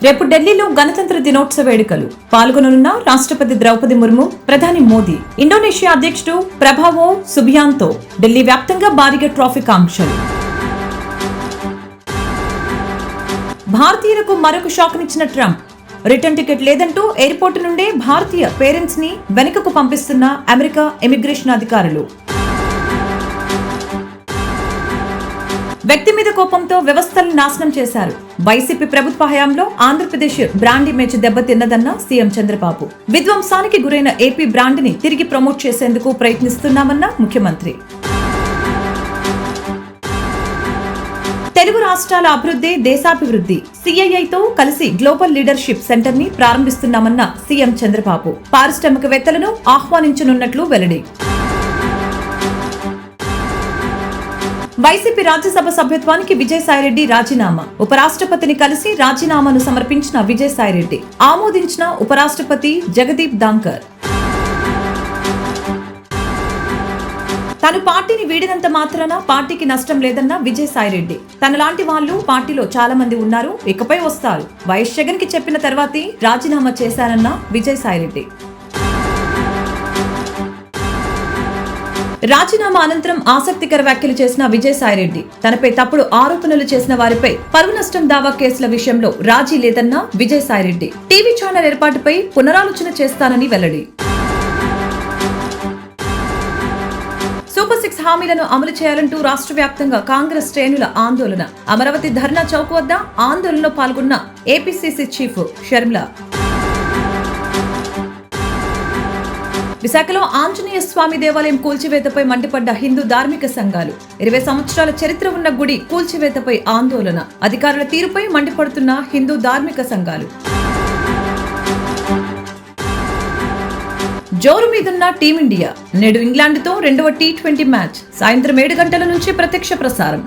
రేపు ఢిల్లీలో గణతంత్ర దినోత్సవ వేడుకలు పాల్గొననున్న రాష్ట్రపతి ద్రౌపది ముర్ము, ప్రధాని మోదీ, ఇండోనేషియా అధ్యక్షుడు ప్రభావో సుబియాంతో ఢిల్లీ వ్యాప్తంగా భారీగా ట్రాఫిక్ ఆంక్షలు. భారతీయులకు మరొక షాక్నిచ్చిన ట్రంప్. రిటర్న్ టికెట్ లేదంటూ ఎయిర్పోర్టు నుండే భారతీయ పేరెంట్స్ ని వెనుకకు పంపిస్తున్న అమెరికా ఇమిగ్రేషన్ అధికారులు. వ్యక్తి మీద కోపంతో వ్యవస్థలను నాశనం చేశారు. వైసీపీ ప్రభుత్వ హయాంలో ఆంధ్రప్రదేశ్ బ్రాండ్ ఇమేజ్ దెబ్బతిన్నదన్న సీఎం చంద్రబాబు. విధ్వంసానికి గురైన ఏపీ బ్రాండ్ ని తిరిగి ప్రమోట్ చేసేందుకు ప్రయత్నిస్తున్నామన్న ముఖ్యమంత్రి. తెలుగు రాష్ట్రాల అభివృద్ధి దేశాభివృద్ధి. సిఐఐతో కలిసి గ్లోబల్ లీడర్షిప్ సెంటర్ ని ప్రారంభిస్తున్నామన్న సీఎం చంద్రబాబు. పారిశ్రామికవేత్తలను ఆహ్వానించనున్నట్లు వెల్లడి. వైసీపీ రాజ్యసభ సభ్యత్వానికి విజయసాయిరెడ్డి రాజీనామా. ఉపరాష్ట్రపతిని కలిసి రాజీనామాను సమర్పించిన విజయసాయిరెడ్డి. ఆమోదించిన ఉపరాష్ట్రపతి జగదీప్ ధాంకర్. తాను పార్టీని వీడినంత మాత్రాన పార్టీకి నష్టం లేదన్న విజయసాయిరెడ్డి. తనలాంటి వాళ్ళు పార్టీలో చాలా మంది ఉన్నారు, ఇకపై వస్తారు. వైఎస్ జగన్ కి చెప్పిన తర్వాతే రాజీనామా చేశానన్న విజయసాయిరెడ్డి. రాజీనామా అనంతరం ఆసక్తికర వ్యాఖ్యలు చేసిన విజయసాయిరెడ్డి. తనపై తప్పుడు ఆరోపణలు చేసిన వారిపై పరువు నష్టం దావా కేసుల విషయంలో రాజీ లేదన్న విజయసాయిరెడ్డి. టీవీ ఛానల్ ఏర్పాటుపై పునరాలోచన చేస్తానని వెల్లడి. సూపర్ 6 హామీలను అమలు చేయాలంటూ రాష్ట్ర వ్యాప్తంగా కాంగ్రెస్ శ్రేణుల ఆందోళన. అమరావతి ధర్నా చౌక్ వద్ద ఆందోళనలో పాల్గొన్న ఏపీసీసీ చీఫ్ షర్మిల. విశాఖలో ఆంజనేయ స్వామి దేవాలయం కూల్చివేతపై మండిపడ్డ హిందూ ధార్మిక సంఘాలు. 20 సంవత్సరాల చరిత్ర ఉన్న గుడి కూల్చివేతపై ఆందోళన. అధికారుల తీరుపై మండిపడుతున్న హిందూ ధార్మిక సంఘాలు. జోరు మీదున్న టీమిండియా. నేడు ఇంగ్లాండ్తో 2వ T20 మ్యాచ్ సాయంత్రం 7 గంటల నుంచి ప్రత్యక్ష ప్రసారం.